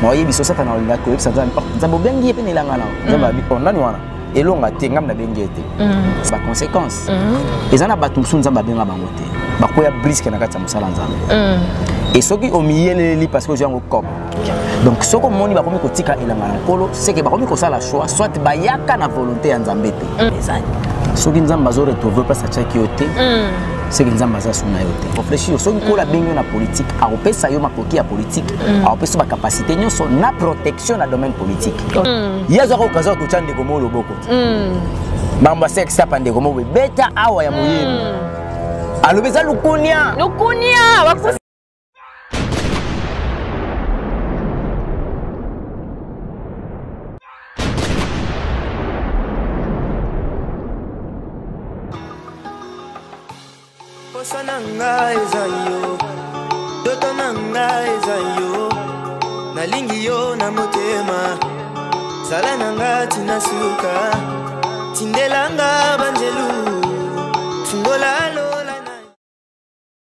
moi yebi so sata na linga ko yebisa nzambo bengi yepe ne langa na nzamba bi ondani wana elonga te ngam na bengi ete ba conséquence ezana batumsu nzamba benga bango te bakoya brisque na kati ya musala nzambe et soki omiyeleli parce que jango cop donc soko moni ba komi kotika elanga na kolo c'est que ba komi ko sala choix soit bayaka na volonté ya nzambe te ezani soki nzamba zo retrouver place à chaki yote c'est que nzamba za suna yote réfléchir soki ko la bengo na politique a opesa yo makoki ya politique a opesa ba capacité nyonso na protection na domaine politique yazo ko kazo ko chande ko molo boko mamba sex sapande ko mo beta awa ya moyemi alobeza lukunia wakusi Sananga ezayo dotonanga ezayo nalingi yo na motema salananga tinasuka tindelanga banjelu tungolalo.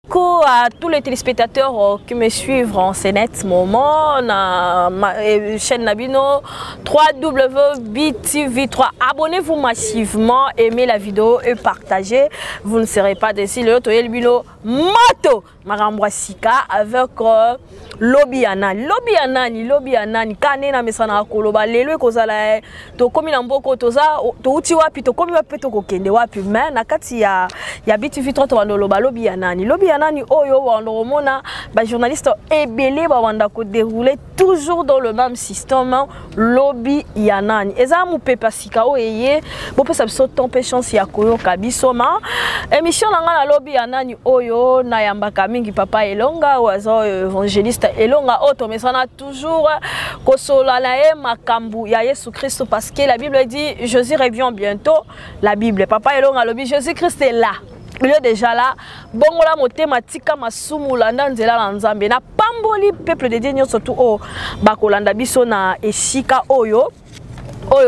Coucou à tous les téléspectateurs qui me suivent en ce net moment na ma chaîne Nabino www.BTV3. Abonnez-vous massivement, aimez la vidéo et partagez. Vous ne serez pas déçus. Le Toyelbino Moto Marambwasika avec Lobby Anani. Lobby Anani. Kane na mesana koloba lelo kozala to komi na mboko toza to uti wapi to komi wapi to kokende wapi mais na kati ya BTV3 to bandoloba Lobby Anani. Lobby Anani oyo wandoromona ba journaliste ebele ba wanda ko dérouler toujours dans le même système Lobby Anani. Eza mu pepa sika oyeye bo pesa biso tompe chance ya koyo kabisoma émission na ngana Lobby Anani oyo na yambaka mingi papa Elonga wazo évangéliste Elonga auto mais ça a toujours kosola la makambu ya Yesu Christ parce que la Bible dit Jésus revient bientôt. La Bible papa Elonga lobi Jésus Christ est là. Il est déjà là. Bongola motema tika masumu landa nzela la nzambe na pamboli peuple de Dieu surtout o bakolanda biso na esika oyo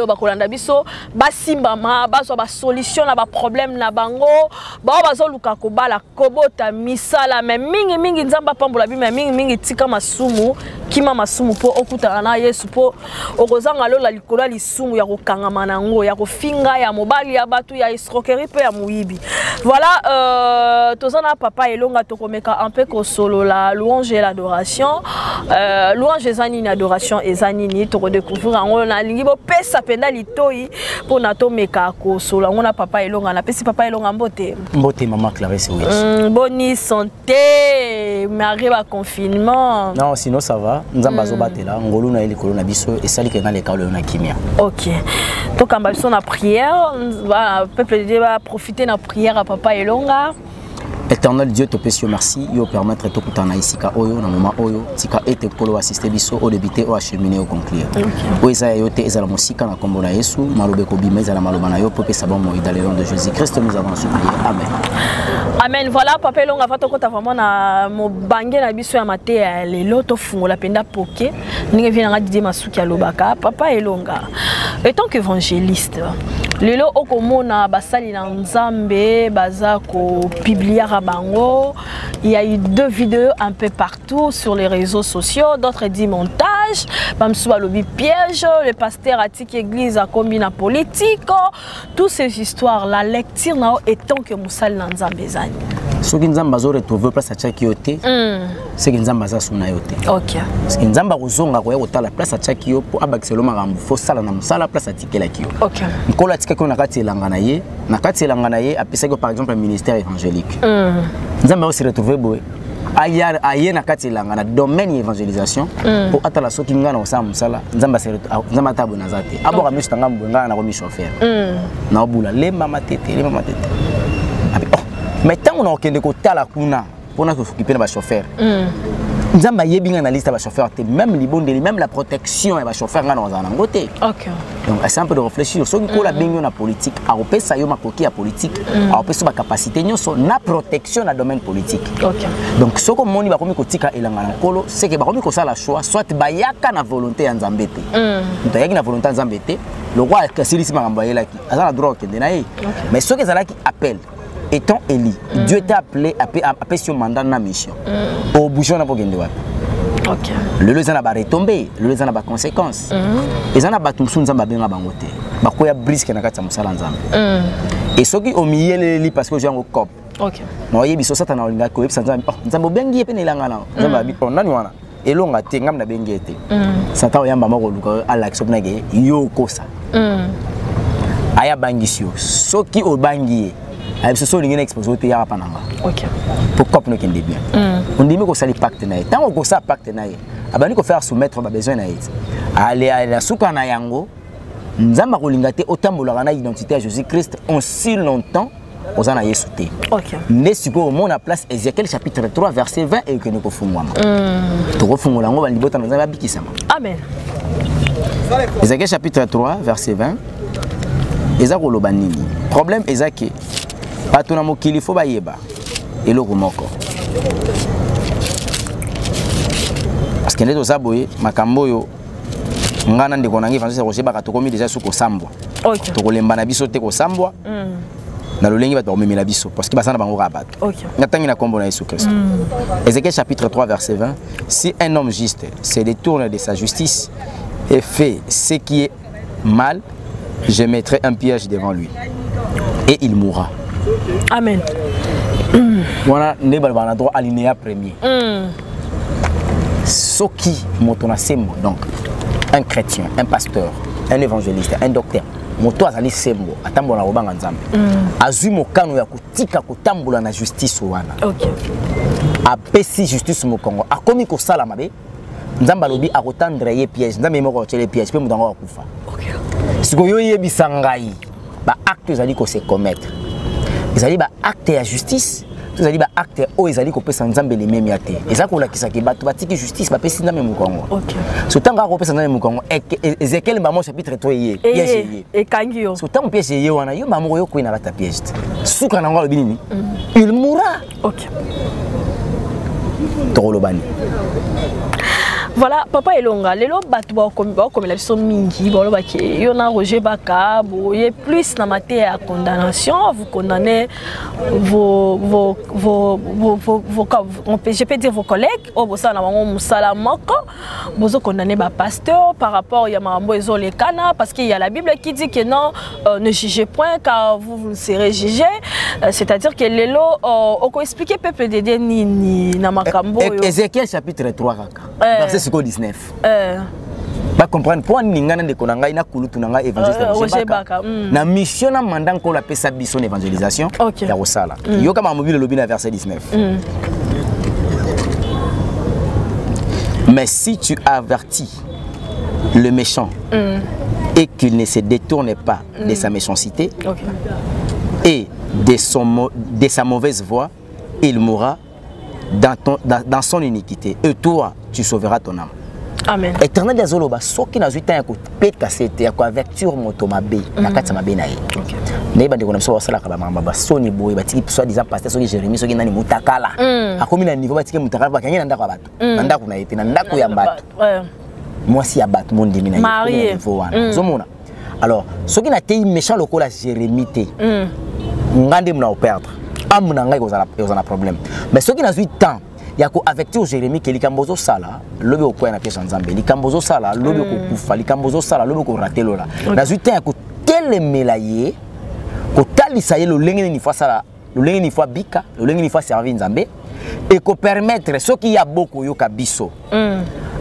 bakolanda biso basimba ma bazo ba solution na ba problème na bango bazo luka kobala kobota misala mais mingi nzamba pambola bi mais mingi tika masumu kima masumu po okuta na Yesu po okozanga lola likolo lisumu ya kokangama nango ya kofinga ya mobali ya batu ya escroquerie pe ya muibi. Voilà tozana papa Elonga tokomeka un peu ko solo la louange et l'adoration louange ezani na adoration ezani ni to redécouvrir ngo na lingi bo pesa penda litoi pour na to meka ko solo ngo na papa Elonga na pesi papa Elonga mbote maman Clarisse oui bonne santé malgré le confinement. Non sinon ça va nzamba zo batela ngolu na elikolo na biso esali ke na le kalo na kimia. OK donc en biso na prière va peuple de Dieu va profiter na prière à papa Elonga. Éternel Dieu te pèse merci yo permettre to kutana isika oyo na moment oyo tika ete kolo assister biso au débuter au acheminer au conclure. O eza yote eza la musika na kombo na Yesu malobe ko bimeza na maloba na yo po pesa bon moi dans le nom de Jésus Christ nous avons supplié. Amen. Amen. Voilà papa Elonga va to kota vraiment na mo bange na biso ya mate lelo to fungola penda poke ninge vient na Didier Masuki alobaka papa Elonga étant qu'évangéliste lelo okomona basali na nzambe baza ko publier bango. Il y a eu 2 vidéos un peu partout sur les réseaux sociaux, d'autres dit montage, bamsouba lobi piège, le pasteur a dit église a combina politique, toutes ces histoires, la lecture na étant que Moussal Nanzambezani. Ce qui nous a retrouvé place à Tchakiote, c'est que nous avons suna yote. OK. Parce que nous avons zonga ko yota la place à Tchakio pour abakiselo marambu fo sala na musala place à Tikela kio. OK. Nkola tika ko na kati elanga na ye apesa ko par exemple le ministère évangélique. Nous avons aussi retrouvé boy aye na kati elanga na domaine évangélisation pour atala soki ngana osala musala nzamba tabo na zate. Aboka miso tanga mbwenga na ko mi chauffeur. Na obula le mama tete. Mais tant qu'on a okende ko tala kuna pona ko s'occuper na ba chauffeur. Nzamba yebinga na liste ba chauffeur même libondeli même la protection et ba chauffeur ngana ozana ngote. OK. Donc c'est un peu de réfléchir so ko la bengo na politique a opesa yo makoki ya politique a opesa ba capacité nyonso na protection na domaine politique. OK. Donc soko moni ba komi kotika elanga na kolo c'est que ba komi ko sala choix soit bayaka na volonté ya nzambe te. Ntayaki na volonté ya nzambe te le roi kasirisi makambo yelaki azana droit kende na ye. Mais ce que zalaki appelle étant élu, Dieu t'a appelé à passer son mandat dans la mission. Au bouchon n'a pas gagné. OK. Le zana ba retomber, le zana ba conséquences. Et zana ba tumsu nzamba benga bangote. Ba koya brisque na kati ya musala nzambe. Et soki o miyeleli parce que j'ai un cop. OK. No yebi so sata na olinga ko yebisa nzambe. Nzambe bengi pe nelanga na. Nzamba bi nani wana. Elonga te ngam na bengi ete. Sata oyamba mako luka ala kisop na ke yo kosa. Aya bangisio. Soki o bangi ay so lingena exposé te ya pananga. OK. Pour cop no kende bien. On dit ko sali pacte na ye. Tant ko sa pacte na ye. Abani ko faire soumettre ba besoin na ye. Aller à la souka na yango. Nzamba ko lingate otambola na identité à Jésus-Christ en si longtemps aux ana Yesu te. OK. Ne siko au monde à place Ézéchiel chapitre 3 verset 20 et que ne ko fungwama. To ko fungola ngo ba libota nzamba bikisama. Amen. Ézéchiel chapitre 3 verset 20. Ezako loba nini? Problème ezaki bato na mokili fo bayeba eloko moko. Parce que ndeto saboye makambo yo ngana ndeko nangi François Rocher baka tokomi déjà sous ko sambwa. OK. To kolemba na biso te ko sambwa. Na lolengi bato komemela biso parce que basana bango rabat. OK. Natangi na kombo na Yesu Christ. Ézéchiel chapitre 3 verset 20. Si un homme juste se détourne de sa justice et fait ce qui est mal, je mettrai un piège devant lui et il mourra. Amen. Voilà, ne balbana droit alinéa premier. Soki motona sembo, donc un chrétien, un pasteur, un évangéliste, un docteur, moto azali sembo atambola robanga nzambe. Azui mokano ya kotika kotambola na justice wana. OK. Apesi justice mo Congo. Akomi ko sala mabe. Nzamba lobi akotandre ye piège. Nzambe moko tshele piège pe mudango akufa. OK. Siko yo yebisa ngai ba acte ezali ko se commettre. Ezali ba acte ya justice. Ezali ba acte o ezali ko pesa nzambe le meme ate. Ezali ko lakisa ke bato batiki justice ba pesi nzambe mo Congo. OK. So tanga ko pesa nzambe mo Congo Ézéchiel ba mo chapitre 3 ye. Piège ye. E kangi yo. So tanga piège ye wana yo ba mo yo ko ina bata piège. Suka na ngalo binini. Il mourra. OK. Torolobani. Voilà, papa Elonga, lelo batu ba comme la biso mingi, bolo ba ke yo na Roger Baka, boye plus na matière à condamnation, vous condamnez je peux dire vos collègues, au bossa na bango musala moko, bozo condamner ba pasteur par rapport ya mambo ezo le kana parce qu'il y a la Bible qui dit que non, ne jugez point car vous serez jugés, c'est-à-dire que lelo oko expliquer peuple de nini na makambo yo. Ézéchiel chapitre 3 verset 19. Ba comprendre pour ningana de konanga ina kulutu nanga évangéliste Roger Baka. Na mission na mandat ko la pesa biso évangélisation ya rosala. Yo kama mobile lobi na verset 19. Mais si tu avertis le méchant et qu'il ne se détourne pas de sa méchanceté et de sa mauvaise voie, il mourra dans son iniquité et toi tu sauveras ton âme. Amen. Éternel des Zoloba, ce qui n'a pas été pété, c'est à quoi vecture motomabé, la carte m'a bien aïe. Mais il y a des gens qui ont Sony Boy, qui soit disant pasteur Sony Jérémy, qui est Moutakala. A combien de niveau qui est Moutakala, qui est Nanda Nanda kuna été Nanda Kouyambat. Moi si Abat, mon dimina. Marié. Zomona. Alors, ce qui n'a été méchant local à Jérémy, Ngande m'a perdre. Amunanga ils ont un problème. Mais ce qui n'a eu temps. Il y a avec Jérémy qui likambozo sala lobi okoya na pièce nzambe likambozo sala lobi okufa likambozo sala lobi okorate lola na zuite ya ko telemela ye ko talisa ye lolenge ni fois sala lolenge ni fois bika lolenge ni fois servir nzambe et ko permettre ce qui y a beaucoup yo kabiso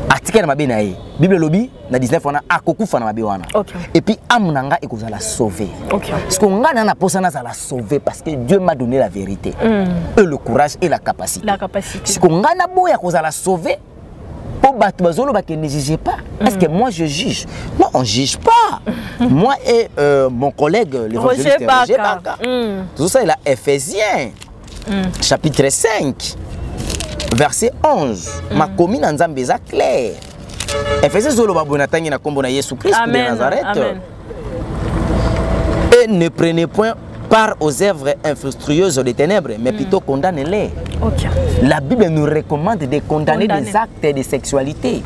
atika na mabe na ye Bible lobi na 19 wana akokufa na mabe wana et puis amunanga ekozala sauver parce que ngana na posana za la sauver parce que Dieu m'a donné la vérité et le courage et la capacité parce que ngana boya kozala sauver pour battre bazolo ba que ne jugez pas est-ce que moi je juge non on juge pas moi et mon collègue l'évangéliste Roger Baka tout ça il a Éphésiens chapitre 5 verset 11 ma commune en Zambéza clair Éphésiens zolo babonatangi na kombo na Yesu Christ de Nazareth. Et ne prenez point part aux œuvres infructueuses des ténèbres mais plutôt condamnez-les. La Bible nous recommande de condamner des actes de sexualité.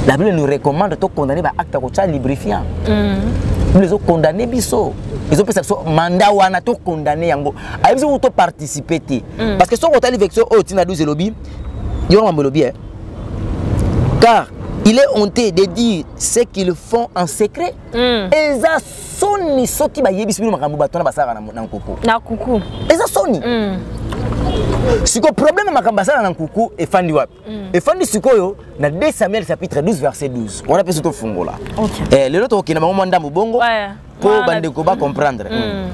La Bible nous recommande de condamner des actes de lubrifiant. Ils ont condamné biso. Ils ont fait mandat wana to condamner yango. Ils ont participer parce que si on a avec ça au tina 12 lobby, il y a un lobby Car il est honteux de dire ce qu'ils font en secret. Et ça sonne ce qui va y avoir makambo batona basara na kuku. Na kuku. Et ça sonne. Si le problème makambo basara na kuku et fandi wapi. Et fandi sikoyo na 2 Samuel chapitre 12 verset 12. On appelle ça fungo là. Et le autre qui na bango manda mubongo. Pour bandeko ba comprendre.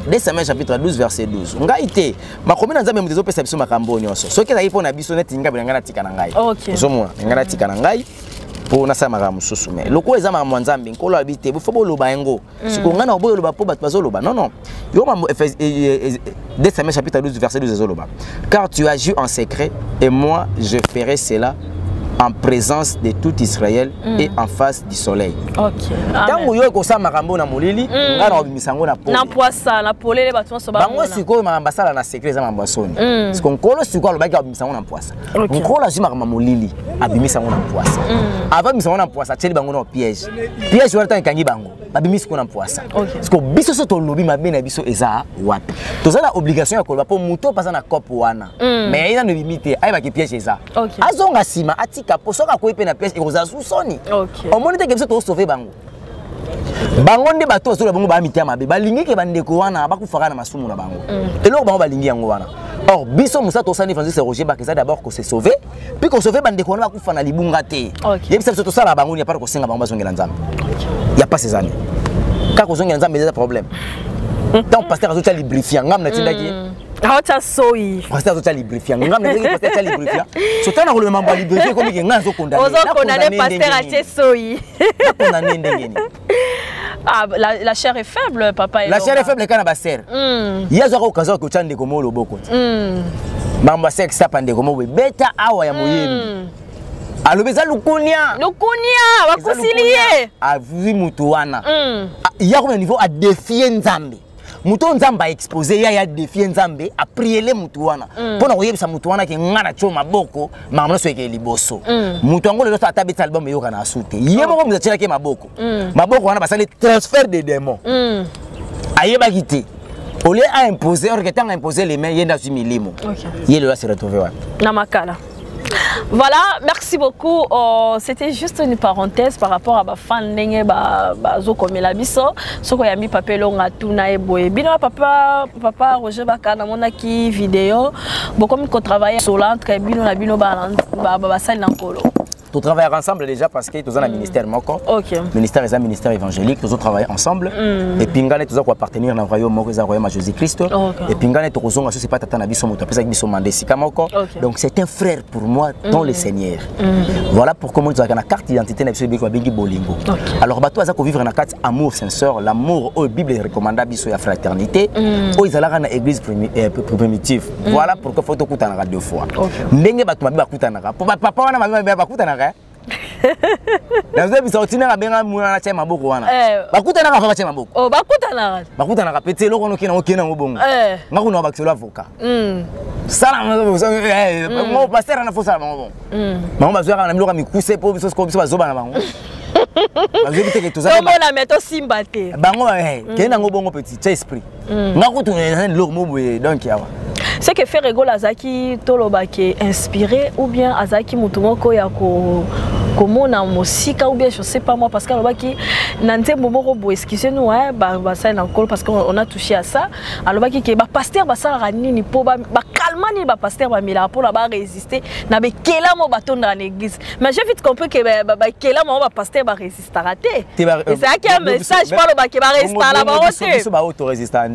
2 Samuel chapitre 12 verset 12. Ngaite makomi na nzambe mutezo pesa biso makambo nyonso. Soki za ipo na biso net nga bilanga tika na ngai. Zomona ngana tika na ngai. Pour na sama ga mususu me loko eza ma nzambe nkolo abite bu fobo loba ngo siko ngana oboyo loba po bat bazoloba non yo ma 2 Samuel chapitre 12 verset 12 zoloba car tu agis en secret et moi je ferai cela en présence de tout Israël et en face du soleil. OK. Tango yo ko sama makambo na molili ngana obimisango na po. Na poisa na polele batuma so ba. Bango siko makamba sala na secret za mambasoni. Siko nkolo siko alobaki obimisango na poisa. Nkolo azima kama molili abimisango na poisa. Avant bimisango na poisa tsheli bango na piège. Piège wala tan kangi bango. Babimisiko na poisa. Siko biso so to lobi mabe na biso eza wapi. Tozala obligation ya koloba po muto pasa na kopo wana. Mais ina no limite ayeba ki piège eza. Azonga sima ati posoka ko ipe na pièce eroza susoni. O monite ke biso to sauver bango. Bango nde bato so bango ba mitia mabe balingi ke bandeko wana bakufaka na masumu na bango. Eloko bango balingi yango wana. Or biso musa to sani Francis Roger Bakeza d'abord ko se sauver puis ko sauver bandeko wana bakufa na libunga te. Yebisa biso to sala bango ni pas ko senga bango bazongela nzambe. Y a pas ces années. Ka ko zongela nzambe eza problème. Donc pasteur azocha librifier ngam na tindaki. Acha soyi. Pasteur azocha librifier ngam na pasteur azocha librifier. Sotana ko le mambo librifier comme que nganzo condamné. Ozo condamné pasteur acha soyi. Condamné ndengeni. Ah, la chair est faible, papa. La chair est faible quand ba sœur. Yazo ko kazo ko chande ko molo boko. Mambo sex sapande ko mo beta awa ya moyemi. Alobeza lukunia. Lukunia wakusilie. Avuzi mutu wana. Ya ko niveau a défier nzambe. Muto nzamba exposé ya défier nzambe a prier le mutu wana. Pona koyebisa mutu wana ke ngana cho maboko mamno so ke liboso. Mutu ngolo to atabeta album yoka na asute. Yebo ko muzatira ke maboko. Maboko wana basali transfert des démons. Ayeba kité. Au lieu à imposer, or que tant imposer les mains, yenda su milimo. Yelo va se retrouver wana. Na makala. Voilà, merci beaucoup. C'était juste une parenthèse par rapport à ma fan nenge zo comme la biso. Ce qu'on a mis papa longa tuna e boye. Bino papa Roger Bakana mona ki vidéo. Bon comme qu'on travaille sur l'entre bino na bino ba sal nankolo. Nous travaillons ensemble déjà parce que nous avons un ministère moko. Ministère est un ministère évangélique, nous travaillons ensemble. Et puis nous avons appartenir dans le royaume moko, le royaume à Jésus-Christ. Et puis nous avons c'est pas tata na biso moto, parce que biso mandé sika moko. Donc c'est un frère pour moi dans le Seigneur. Voilà pourquoi nous avons une carte d'identité na biso biko bengi bolingo. Alors bato aza ko vivre na carte amour sincère, l'amour au Bible recommande biso ya fraternité. O izalaka na église primitive. Voilà pourquoi faut to kutana 2 fois. Ndenge bato mabi bakutana. Papa wana mabi bakutana. Nazo bisa otina benga muna na chema boko wana. Bakutana ka fa chema boko. Oh bakutana. Bakutana ka pete loko no kina ngobongo. Ngako no bakiselo avoka. Sala ngo passer na fosa bango. Bango bazwa na miloko mikuse po biso ko biso bazoba na bango. Bazo biteke toza. Comment la mettre simba te. Bango kena ngobongo petit esprit. Ngako tu na loko moboye donc yawa. C'est que faire rigolo Azaki Tolobake inspiré ou bien Azaki Mutumoko ya komona musika ou bien je sais pas moi parce que Alobaki nante momoro bo excusez-nous hein ba ça encore parce qu'on a touché à ça Alobaki que ba pasteur ba ça nini po ba calmani ba pasteur ba mila pour la ba résister na be kela mo baton dans l'église mais j'ai vite compris que ba kela mo ba pasteur ba résister raté et c'est un message pas le ba que ba résister la ba aussi ba auto résistant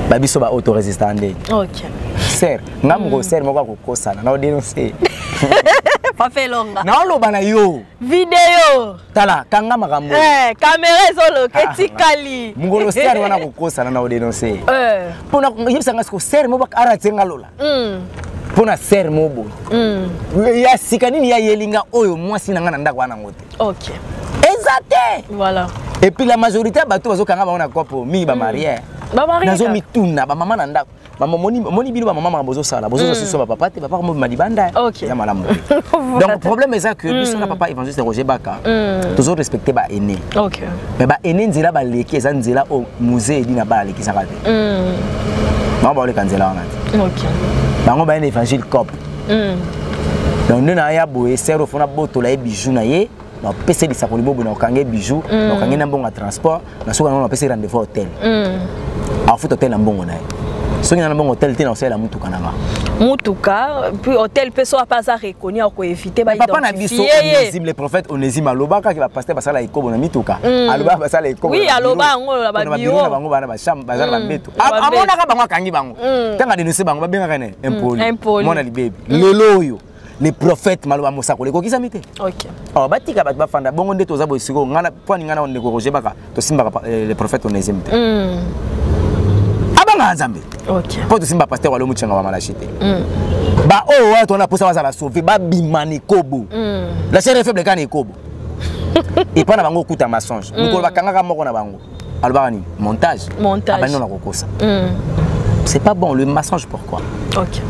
babiso ba auto résistant. OK. Sir, ngam ser moko ko kosana na dénoncer. Pas fait longa. Na lo bana yo. Vidéo. Tala kanga makambo. Caméra solo ketikali. Mungolo ser wana ko kosana na dénoncer. Pona yibisa ngasko ser mo bak ara tsenga lola. Pona ser mo bo. Ya sikanini ya yelinga oyo mwasi na ngana ndako wana ngote. OK. Exact. Voilà. Et puis la majorité bato bazo kanga ba wana kopo mi ba marié. Nazo mituna ba mama na ndako. Mama moni bino ba mama bozo sala bozo so ba papa te papa mo malibanda ya malamu. Donc problème est ça que biso na papa évangéliste Roger Baka toujours respecter ba aîné. OK. Mais ba aîné nzela ba leki eza nzela au musée dina ba leki saka te. Mama ba le kanzela wana te. OK. Bango ba un évangile cop. donc nous na ya boye sero fona boto la bijou na ye na pese di sakoli bobo na kange bijou na kange na mbonga transport na soka na pese rendez-vous hôtel a futa hotel na mbongo na ye soki na mbongo hotel te na osala mutuka na ba mutuka puis hôtel peso a pas à reconnu à quoi éviter ba papa na biso Onésime le prophète Onésime alobaka ki ba pasteur basala ikobo na mituka aloba basala ikobo oui aloba ngo la ba bio na bango bana ba chambre bazala na beto amona ka bango kangi bango tanga dénoncer bango ba benga kana impoli mona libebi lelo yo les prophètes maloba mosako le kokisa mité OK oh batika ba bafanda bongo nde toza bo siko ngana point ngana on ne corriger baka to simba le prophète Onésime abanga nzambe OK pour to simba pasteur walo muchenga wa malachite ba oh wa to na posa bazala sauver ba bimani kobo la chair est faible kana ikobo et pas na bango kuta mensonge mukolo bakanga moko na bango alobaka ni montage abano na kokosa c'est pas bon le mensonge pourquoi OK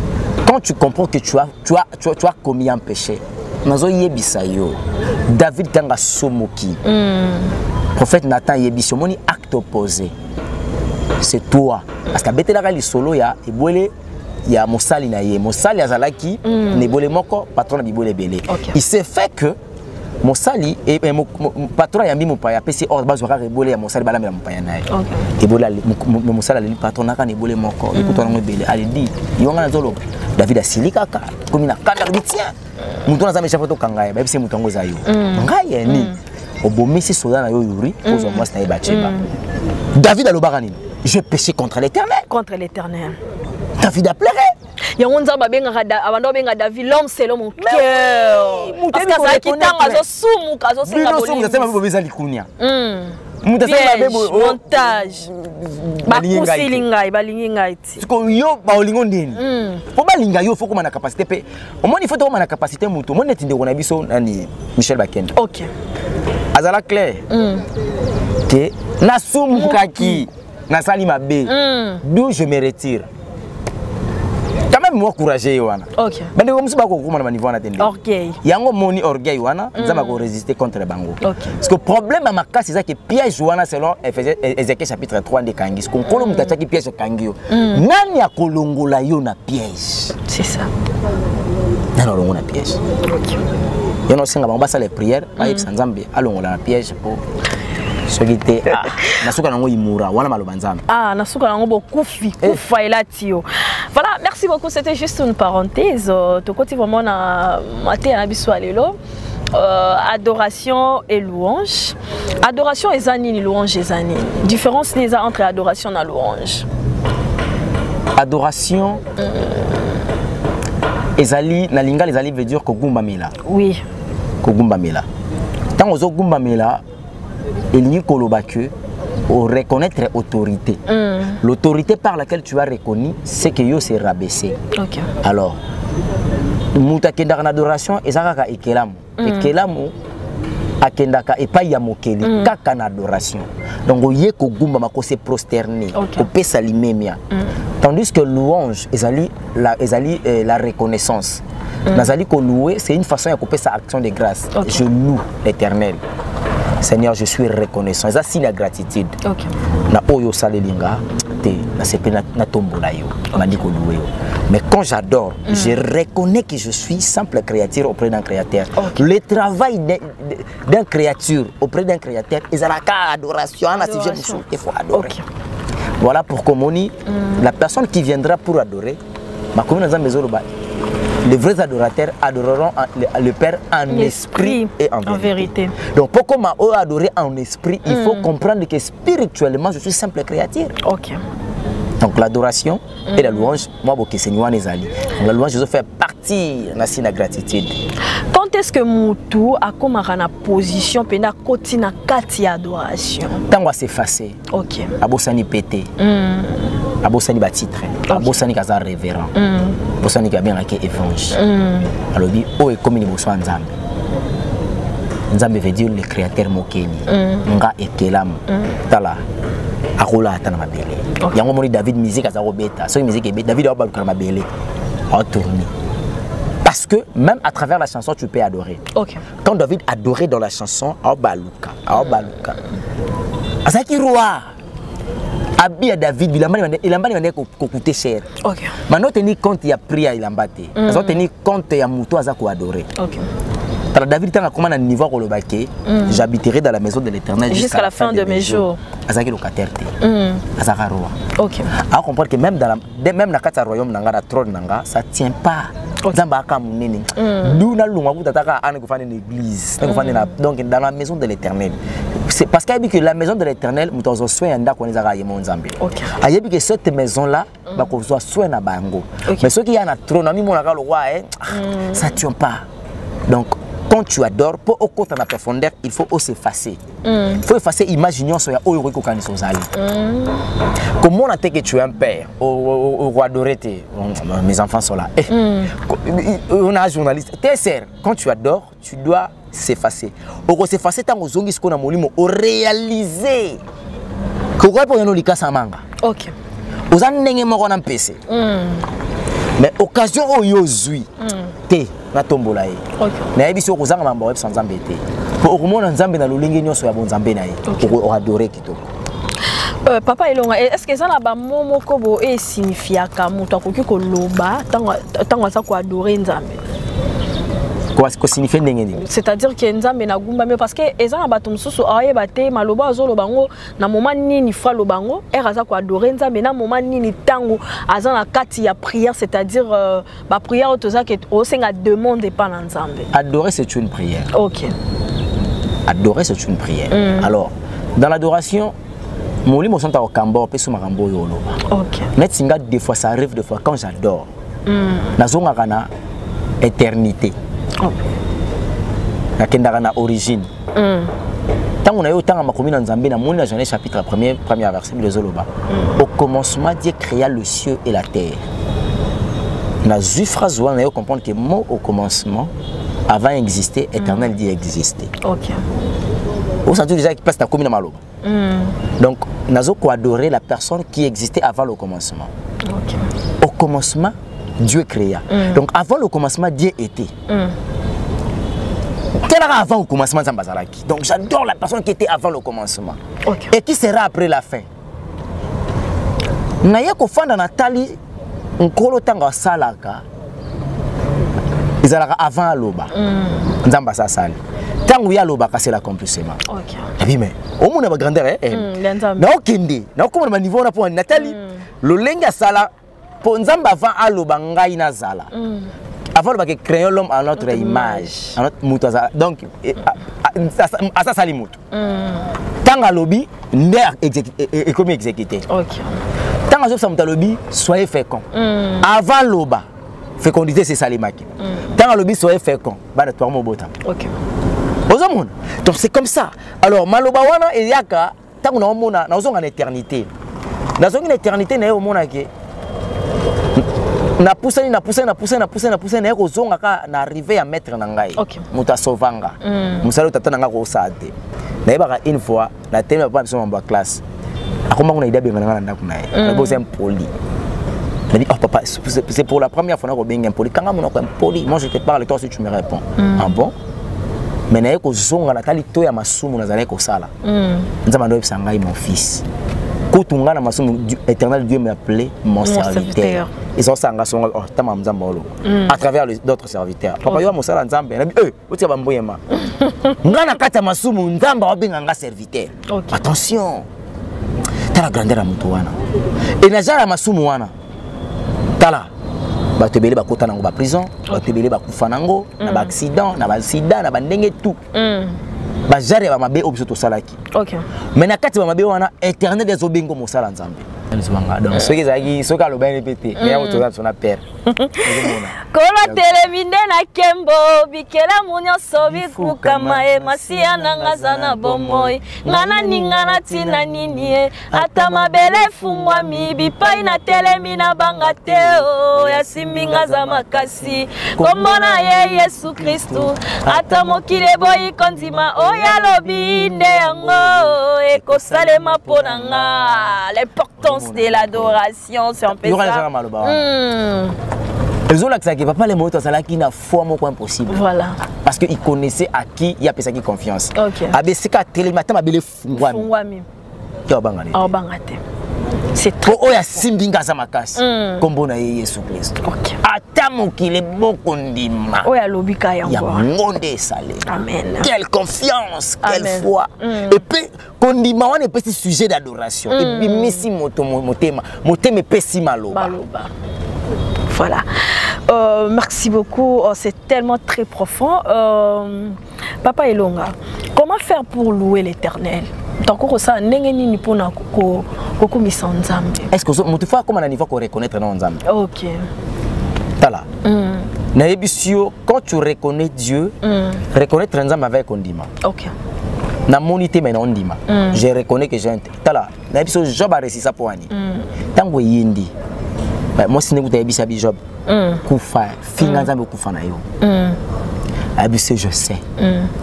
quand tu comprends que tu as commis un péché nazo yebisa yo David tanga somoki prophète Nathan yebisa moni acte opposé c'est toi parce que betela li solo ya ebole ya mosali na ye mosali azalaki ne bole moko patron na bibole belé il s'est fait que mosali et patron ya mbi mopaya pesi or bazwaka rebole ya mosali balamela mopaya naye ebola mosali ali patron naka ne bole moko ekutona ngo belé ali di yonga na zolo David asilika ka komi na kanda bitien mutu na zamesha foto kangaye ba bisi mutu ngo za yo ngaye ni obomisi soda na yo yuri ozo mwasi na ebacheba David alobaka nini je péché contre l'Éternel David a pleuré yango nzamba benga abando benga David l'homme selon mon cœur parce que ça qui tanga zo sumu ka zo senga boli ça sema bobeza likunia montage bakusi lingai balingi ngai ti siko yo ba olingo ndeni po balinga yo foko mana capacité pe omoni faut to mana capacité mutu omoni netinde kona biso nani Michel Bakenda OK azala clair que na sumu kaki na sali mabe d'où je me retire quand même moi courageux wana OK bande ko musuba ko kuma na niveau na tende orgueil yango moni orgueil wana nzamba ko résister contre bango parce que problème à makasi c'est que piège wana selon Ézéchiel chapitre 3 de kangi ce qu'on kolo mutacha ki piège kangi yo nani akolongola yo na piège c'est ça nani alongola na piège OK yono singa bango basa les prières ba yebisa nzambe alongola na piège pour Sogité nasuka nango imura wana maloba nzambe nasuka nango bokufi kufa elatio. Voilà, merci beaucoup, c'était juste une parenthèse tokoti vraiment na maté na biso alelo adoration et louange. Adoration et zanini, louange et zanini. Différence les entre adoration et louange. Adoration ezali na linga ezali veut dire kogumba mela. Oui. Kogumba mela. Tant ozo gumba mela il y a que reconnaître autorité. L'autorité par laquelle tu as reconnu, c'est que yo s'est rabaissé. Okay. Alors, muta kenda en adoration et ça ka ekelamu. Ekelamu akendaka et pas yamokeli kaka en adoration. Donc oye ko gumba mako se prosterner, ko pesa limemia. Tandis que louange ezali la reconnaissance. Nazali ko louer, c'est une façon de couper sa action de grâce. Je loue l'Éternel. Seigneur, je suis reconnaissant. C'est signe de gratitude. Na oyo salelinga te na sepe na tombola yo. Mandi ko louer. Mais quand j'adore, je reconnais que je suis simple créature auprès d'un créateur. Le travail d'un créature auprès d'un créateur, ils ont la adoration, il faut adorer. Voilà pourquoi Moni, la personne qui viendra pour adorer, ma commune dans besoin les vrais adorateurs adoreront le Père en esprit et en vérité. Donc pour qu'on adorer en esprit, il faut comprendre que spirituellement, je suis simple créature. Donc l'adoration et la louange, moi, je suis la louange, je fais partie de la gratitude. Quand est-ce que Moutou a comme une position pour continuer à adoration? Tant qu'on s'effacer, abosani pété, abosani batitre, abosani kaza révérend, abosani kabien ake évangile. Alors dit, oh et comme il bosso nzambe. Nzambe veut dire le créateur mokeni, nga ekelam, tala. Akola atana mabele. Yango moni David musique azaro beta. So musique beta David a baluka mabele. A tourner. Parce que même à travers la chanson tu peux adorer. Quand David adorait dans la chanson a baluka, a baluka. Azaki roi. Abia David, il a coûté cher. Ok. Maintenant, tenir compte, il y a prix à il a battu. Maintenant, tenir compte, il y a mouton à adorer. Ok. David, tant comment un niveau au Lobaké, j'habiterai dans la maison de l'Éternel jusqu'à la fin de mes jours. Azaki locataire. Azaka roi. Ok. À comprendre que même dans la carte royaume nanga la trône nanga, ça tient pas. Zamba ka munene. D'où na lunga vous tataka ane ko fane l'église. Donc dans la maison de l'Éternel. C'est parce qu'il y a que la maison de l'Éternel, nous avons soin d'à qu'on les a yémon Zambie. Il y a que cette maison là, bah qu'on soit soin na bango. Mais ceux qui a na trône, ami mon le roi, ça tient pas. Donc quand tu adores, pour au côté de la profondeur, il faut aussi effacer. Il faut effacer imaginons sur au héros qu'on est allé. Comment on a que tu es un père, au roi adoré, mes enfants sont là. On a un journaliste. Tes sœurs, quand tu adores, tu dois s'effacer. Au s'effacer tant aux zongis qu'on a molimo, au réaliser. Que quoi pour y aller au manga. Ok. Aux années morts en PC. Mais occasion au yozui. Té. Na tombola ye. Na yebi so kozanga mamba web sans embêter. Pour komona nzambe na lolenge nyoso ya bonzambe na ye. Pour adorer kitoko. Papa Elonga, est-ce que ça na ba momo kobo e signifia ka muto akoki ko loba tango sa ko adorer nzambe? Quoi signifie ndenge nini? C'est-à-dire que nzambe na gumba mais parce que eza na bato mususu ayeba te maloba azo lobango na moment nini fa lobango eraza ko adorer nzambe na moment nini tango aza na kati ya prière, c'est-à-dire ba prière otoza que o senga demande pas na nzambe. Adorer c'est une prière. OK. Adorer c'est une prière. Alors, dans l'adoration, molimo sont au kambo pe suma kambo yolo. OK. Mais singa des fois ça arrive des fois quand j'adore. Nazonga kana éternité. Nakendaka na origine. Tant on a eu autant à ma commune en Zambie, dans mon Genèse chapitre 1er verset de Zoloba. Au commencement, Dieu créa le ciel et la terre. La phrase où on a comprendre que mot au commencement, avant d'exister, éternel Dieu existait. Ok. Vous sentez déjà qu'il passe ta commune à Maloba. Donc, nous avons adoré la personne qui existait avant le commencement. Okay. Au commencement, Dieu créa. Donc, avant le commencement, Dieu était. Quel era avant le commencement de Zambazalaki? Donc, j'adore la personne qui était avant le commencement. Okay. Et qui sera après la fin. Naya kofanda Nathalie, nkolo tanga salaka. Ils allaient avant Aloba. Nzambasa sali. Tango ya Aloba c'est l'accomplissement. OK. Oui mais au monde ba grandeur na okende na okoma na niveau na pour Nathalie le lenga sala pour nzamba avant Aloba ngai na zala. Avant le bac créer l'homme à notre image, à notre mutaza. Donc à ça sali mutu. Tango lobi est comme exécuté. OK. Tango zo samta lobi soyez fécond. Avant Loba fécondité c'est salimaki. Tango lobi soyez fécond, ba de toi mo botam. OK. Donc c'est comme ça. Alors maloba wana eliaka tango na omona na ozonga na éternité. Na zonga na éternité na omona ke na poussani na kozonga ka na arriver à mettre na ngai. Muta sovanga. Musalo tata na ngako osate. Na yebaka une fois na teme papa biso mamba classe. Akoma kuna idée benga na ndako na ye. Na bosse impoli. Je dis, oh papa, c'est pour la première fois que je suis impoli. Quand je suis impoli, moi je te parle et toi aussi tu me réponds. Ah bon? Mais je suis zonga na tali to ya masumu na zaleko sala. Nzama ndo ebisa ngai mon fils. Kutunga na masumu éternel Dieu m'a appelé mon serviteur. Ils ont sanga songa oh tama mzamba olo. À travers d'autres serviteurs. Papa yo mosala nzambe na bi otia bamboyema. Ngana kata masumu nzamba obenga nga serviteur. Attention. Tala grandeur ya mutu wana. Et na jara masumu wana. Tala. Ba tebele ba kota nango ba prison, ba tebele ba kufa nango, na ba accident, na ba sida, na ba ndenge tout. Ba jare ba mabe obiso to salaki. OK. Mais na kati ba mabe wana éternel des obengo mosala nzambe. Donc ceux qui zaki ceux qui loba répéter, mais on toza sona père. Kola teleminde na kembo bikela munyo sobi kukama e masia nanga zana bomoy ngana ningana tina nini ata mabele fungwa mibi pai na telemi na banga teo ya siminga za makasi kombona ye Yesu Kristu ata mokile boyi konzima oya lobi nde yango ekosalema ponanga l'importance de l'adoration c'est un peu ça. Les autres qui papa les mots qui n'a foi impossible. Voilà. Parce qu'il connaissait à qui il a pesé confiance. OK. Abesika télématin abelé fungwami. Fungwami. Ki obangale. Obangate. C'est très oya simbinga za makasi kombo na Yesu Kristo ata mokile boko ndima oya lobika ya ngonde salé. Amen. Quelle confiance, quelle foi. Et puis kondima wana pesi sujet d'adoration et puis misi motema pesi maloba. Voilà. Merci beaucoup. Oh, c'est tellement très profond. Papa Elonga, comment faire pour louer l'Éternel? Est-ce que tu fais comme un niveau qu'on reconnaître dans Nzambe? Ok. Tala. Quand tu reconnais Dieu, reconnaître Nzambe avec Ondima. Ok. Na monité mais Ondima. Je reconnais que j'ai un tala. Na ebiso Job a réussi ça pour ani. Tango yindi. Moi si n'écoute ebisa bi Job. Kufa, finga Nzambe kufa na yo. Abissé, je sais.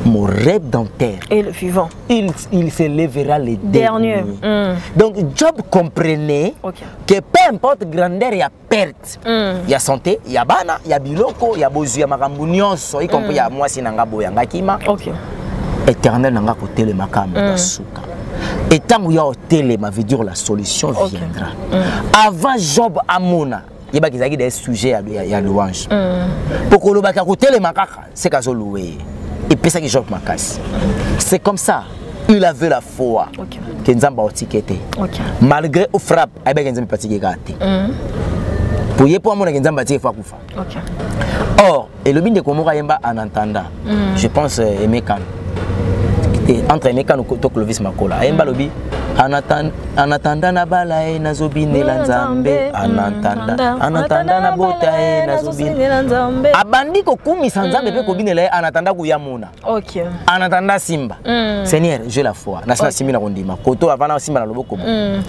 Mon rédempteur. Et le vivant. Il se lèvera les derniers. Donc, Job comprenait que peu importe grandeur, il y a perte. Il y a santé, il y a bana, il y a biloko, il y a bozu, il y a makambounion, y compris il y a moi si nanga boyanga kima. Éternel nanga côté le makam souka. Et tant où il y a hôtel, ma veut dire la solution viendra. Avant Job Amona. Il y a des sujets à louange. Pour que le bakakoute les macaques, c'est qu'à louer. Et puis ça qui joue ma casse. C'est comme ça. Il avait la foi. Que nous avons tiqueté. Malgré aux frappes, il y a des petits gâtés. Pour y pour moi, nous avons bâti fois kufa. Or, et le bin de Komora yemba en entendant. Je pense Emekan. Entre Emekan ou Clovis Makola. Yemba lobi. En attendant na balae na zobine la nzambe en attendant na botae na zobine la nzambe abandi ko kumi sanzambe pe ko bine la en attendant ku yamona. OK. En attendant simba. Seigneur, j'ai la foi. Na simba na kondima. Koto avana simba na loboko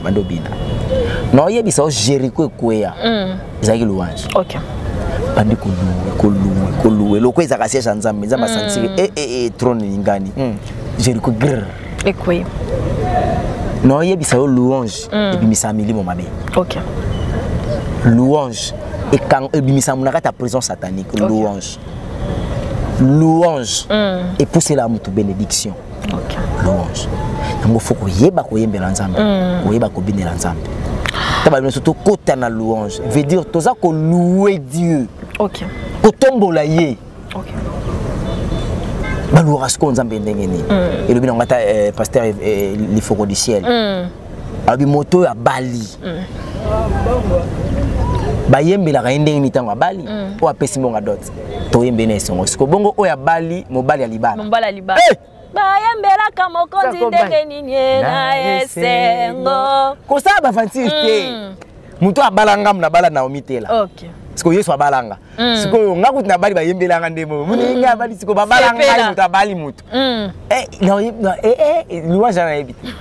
bando bina. No yebisa o Jericho ekweya. Ezaki louange. OK. Bandi ko louer loko ezaka sia sanzambe nzamba sentir trône ngani. Jericho grrr. Ekweya. Non, il y a une louange et puis ça mili mon mabe. OK. Louange et quand il y a ta présence satanique, louange. Louange et pousser la mutu bénédiction. OK. Louange. Donc il faut que yeba ko yembe l'ensemble, ko yeba ko bine l'ensemble. Taba bien surtout côté na louange, veut dire tout ça ko louer Dieu. OK. Ko tombola ye. OK. Balouras Nzambe ndengeni et le bino ngata pasteur l'ifoko du ciel abi moto ya Bali ba yembe la ndengeni tango Bali o apesi monga dot to yembe na songo siko bongo o ya Bali mobali ya libala ba yembe la kama konzi ndengeni na esengo ko sa ba fantisite muto abalanga na bala na omitela. OK. Siko Yesu abalanga. Siko ngakuti na bali bayembelanga ndemo. Muninga bali siko babalanga mutu abali mutu. Louange na ebiti.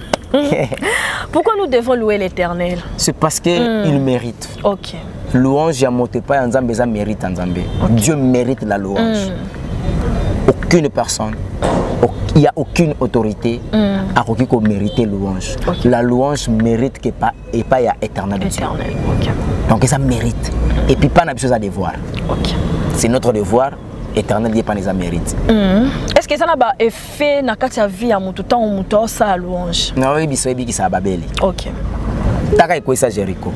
Pourquoi nous devons louer l'Éternel? C'est parce que il mérite. OK. Louange ya mote pa nzambe za mérite nzambe. Dieu mérite la louange. Aucune personne, il n'y a aucune autorité à qui peut mériter louange. La louange mérite que pas et pas il y a éternel de Dieu. Donc ça mérite. Et puis pas n'a chose à devoir. C'est notre devoir. Éternel Dieu pas les mérite. Est-ce que ça n'a pas effet na kati ya vie à mutu temps mutu ça louange? Non, oui biso ebi ki sa babeli. OK. Taka iko sa Jericho.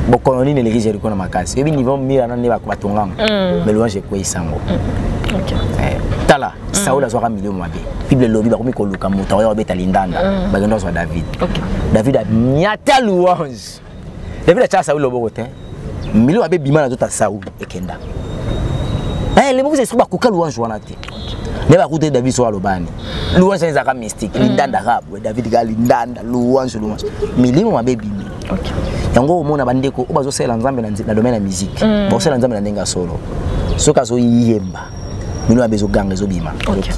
Bon coloni ne l'église Jericho na makasi. Ebi niveau mira na ne ba batonganga. Mais louange ko isango. OK. Tala Saul azwaka million mabe. Bible lobi ba komi ko luka muta oyo beta lindanda. Ba gendo so David. OK. David a nyata louange. David a cha Saul loboko te. Million mabe bima na zota Saul ekenda. Les mots c'est pas koka louange wana te. Ne ba koute David so alobani. Louange c'est zaka mystique. Lindanda rap. David ga lindanda louange. Million mabe bimi. OK. Yango omona bandeko obazo sela nzambe na domaine ya musique. Ba sela nzambe na ndenga solo. Soka zo yemba. Mino abezo ganga zo bima. OK.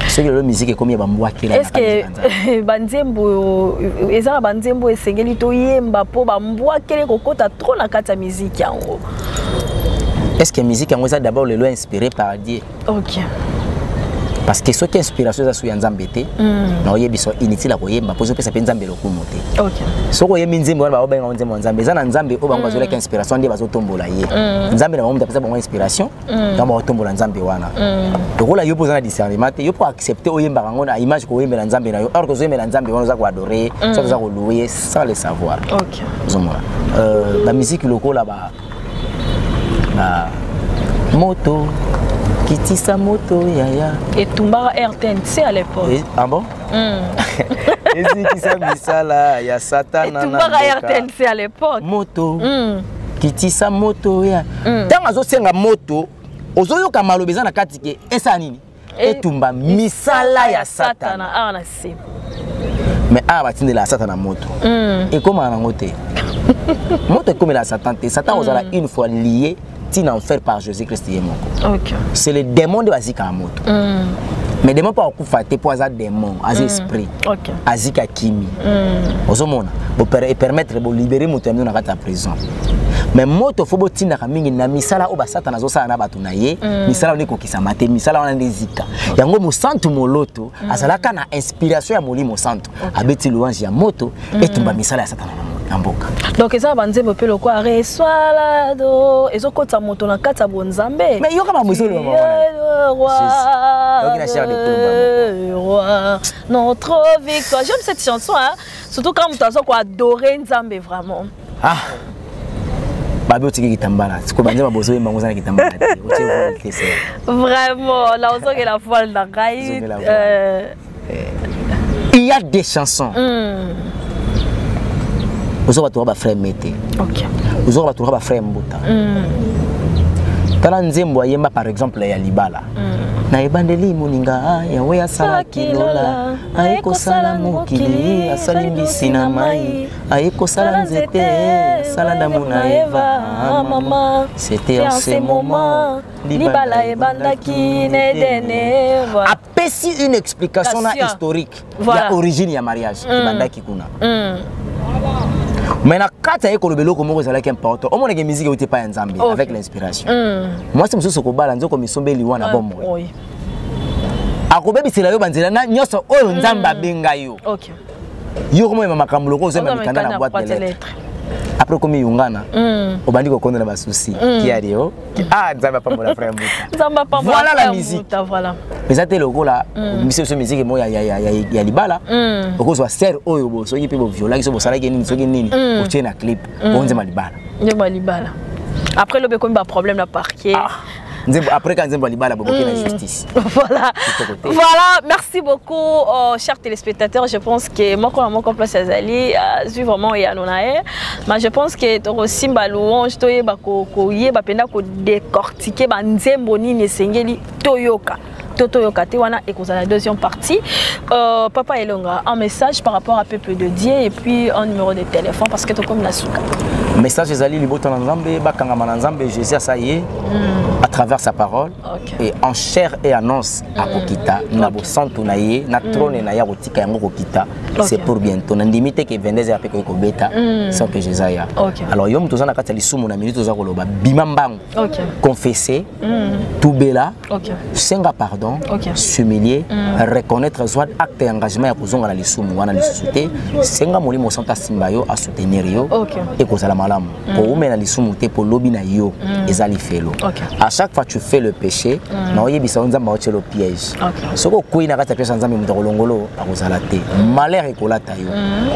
C'est que la musique est comme bambouakela. Est-ce que banzembo ezala banzembo esengeli to yemba po bambouakela kokota trop na kati ya musique yango? Est-ce que la musique est d'abord le inspiré par Dieu? OK. parce que ce qui inspiration ça sur nzambe te na oyebi so inutile ko yemba pozo pesa pe nzambe lokumu te OK so ko yemi nzembo ba obenga nzembo nzambe za na nzambe o bango bazola inspiration ndi bazotombola ye nzambe na bamuta pesa bango inspiration kama otombola nzambe wana tokola yo poza na discernement te yo pour accepter oyemba bango na image ko yemela nzambe na yo alors que zo yemela nzambe wana za ko adorer ça za ko louer sans le savoir. OK zomona la musique lokola ba moto kitisa moto yaya et tumbara RTNC à l'époque. Ah bon? Ezikisa misala ya satana na tumbara RTNC à l'époque. Moto kitisa moto ya tanga azo senga moto ozoyoka malobeza na katike esa nini etumba misala ya satana ana se mais batinde la satana moto et comment na ngote moto comme la satan te satan ozala une fois lié tina enfer par Jésus-Christ yemoko. OK. C'est le démon de Azika moto. Mais démon pas okufa te pour azar démon, az esprit. OK. Azika kimi. Ozomona, bo permettre bo libérer moto na kata prison. Mais moto faut botinda ka mingi na misala o ba satana zo sala na batu na ye, misala oni ko kisama te, misala wana ndezika. Yango mo santu moloto, azalaka na inspiration ya molimo santu. Abeti louange ya moto etumba misala ya satana na mboka. Donc eza banzembo pe lokwa reçoit do ezokota moto na kata bonzambe. Mais yo kama muzolo mama wana. Notre victoire. J'aime cette chanson hein, surtout quand on a quoi adorer nzambe vraiment. Ah. Babi otiki kitambala. Siko banzema bozo yemba ngozana kitambala. Vraiment, là on sent que la voile la gaï. Il y a des chansons. Vous avez ba frère Mété. OK. Vous avez ba frère Mbouta. Tala nzembo yemba par exemple ya Libala. Na ebandeli muninga ya weya sala kilola. Aiko sala mokili asalimbisi na mai. Aiko sala nzete sala damu na Eva maman. C'était en ce moment Libala ebandaki nedene. Apesi une explication na historique ya origine ya mariage ebandaki kuna. Mais na kata eko lobelo ko moko zala ki important o mona ke musique o te pa nzambe avec l'inspiration moi c'est mususu ko bala nzoko misombe liwa na bombo akobebi sila yo banzela na nyoso oyo nzambe abenga yo OK yo ko mo makambo loko zo mikanda na boîte de lettres après comme yungana obandi ko kondela ba souci qui ario nzambe pa mola frère Mbouta nzambe pa mola voilà la musique voilà mais ça te loko la musique mo ya Libala oko so ser oyo bo so yipe bo viola so bo sala ke nini so ke nini o tena clip onze Libala Libala après le be comme ba problème la parquet après quand Nzembo Libala bobo la justice. Voilà. Voilà, merci beaucoup chers téléspectateurs. Je pense que moi comme place Azali suis vraiment et anonae, mais je pense que to simba louange to yeba ko yeba penda ko décortiquer ba Nzembo ni sengeli toyoka. Toyoka te wana et la deuxième partie. Papa Elonga, un message par rapport à Peuple de Dieu et puis un numéro de téléphone parce que to comme la souka. Message Ezali libota nzambe bakanga nzambe Jésus asaye à travers sa parole et en chair et en os à kokita na bo santo na ye na trône na ya kotika yango kokita c'est pour bientôt na limite que 22h après ko beta sans que Jésus aya. Alors yom tozana kata lisumu na minute toza koloba bima mbango confesser tubela senga pardon s'humilier reconnaître soit acte engagement ya kozonga na lisumu wana lisusuté senga molimo santa simbayo à soutenir yo et kozala malamu ko umena lisumu te po lobi na yo ezali felo à chaque fois tu fais le péché na oyebisa nzamba otche le piège soko kuina kata piège nzambe mutolongolo akozala te malheur ekolata yo.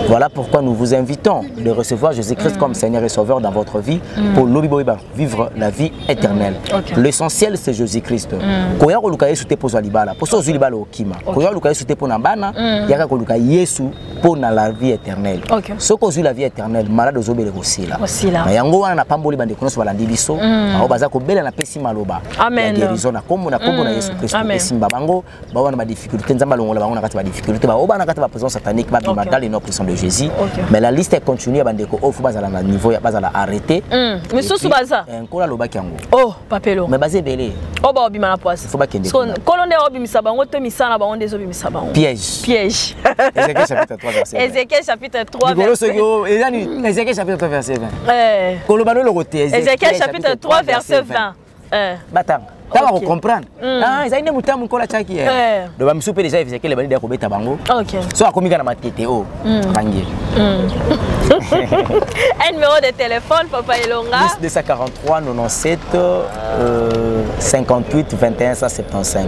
Voilà pourquoi nous vous invitons de recevoir Jésus-Christ comme Seigneur et Sauveur dans votre vie pour lobi boyeba vivre la vie éternelle. L'essentiel c'est Jésus-Christ. Koya ko luka Yesu te pozo libala poso zu libala okima koya luka Yesu te pona bana yaka ko luka Yesu pona la vie éternelle. Soko zu la vie éternelle malade ozobele kosila na yango wana na pamboli bande konoso balandi biso ao baza ko bela na pesi maloba amen guérison na kombo na Yesu Christ pesi bango ba wana ba difficulté nzamba longola bango na kati ba difficulté ba obana kati ba présence satanique ba bimata les oppressions de Jésus mais la liste continue bande ko ofu bazala na niveau ya bazala arrêter mais sosu baza nkola lobaki yango papelo mais bazé belé ba obima na poisse faut ba kende colonel obimisa bango te misana bango des obimisa bango piège Ézéchiel chapitre 3 verset 20 Ézéchiel chapitre 3 verset 20 Ézéchiel chapitre 3 verset 20 Batang T'as pas comprendre. Ah, ils ont une moutarde mon cola chaki. Donc ba misupe déjà il faisait que les bandits ko beta bango. OK. So akomika na matete o. Rangi. Un numéro de téléphone Papa Elonga. Plus 243 97 58 21 175.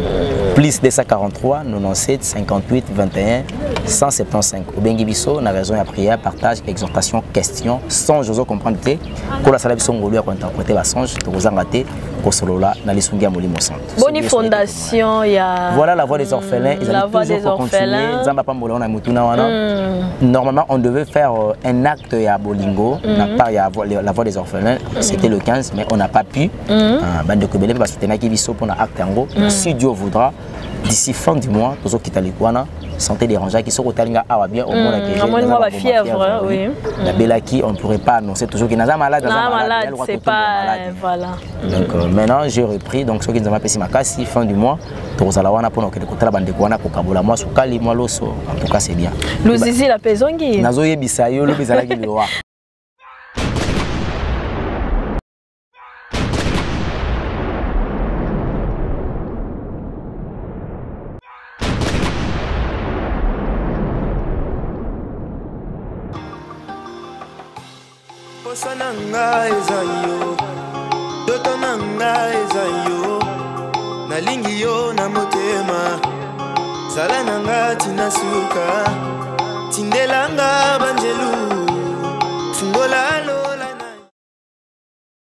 Plus 243 97 58 21 175. Au bengi biso na raison ya prière, partage, exhortation, question, sans Jozo comprendre te. Ko la sala biso ngolu ya ko interpréter ba songe to kozanga te ko solola na lisungi ya molimo santo. Bonne fondation ya. Voilà la voix des orphelins, ils allaient toujours continuer. Zamba pambola on a mutuna wana. Normalement on devait faire un acte à Bolingo, la voix des orphelins, c'était le 15, mais on n'a pas pu. Bande de Kobele va soutenir Kibiso pour un acte en gros. Si Dieu voudra, d'ici fin du mois, tous ceux qui t'allent santé dérangeante, qui sont au Talinga, ah bien, au moins la fièvre, oui. La Belaki, on ne pourrait pas annoncer toujours qu'il y a un malade. Malade, c'est pas. Voilà. Donc maintenant, j'ai repris. Donc ceux qui nous ont appelé Simakasi, fin du mois, tous allons pour nous que le côté la bande de Kouana, Kokabola, moi, Soukali, moi, Loso. En tout cas, c'est bien. Nous ici, la Pezongi. Nazoye Bisayo, le Bizalaki de Roi. Nanga ezayo, doto nanga ezayo, nalingi yo na motema, zala nanga tina suka, tindelanga banjelu, fungola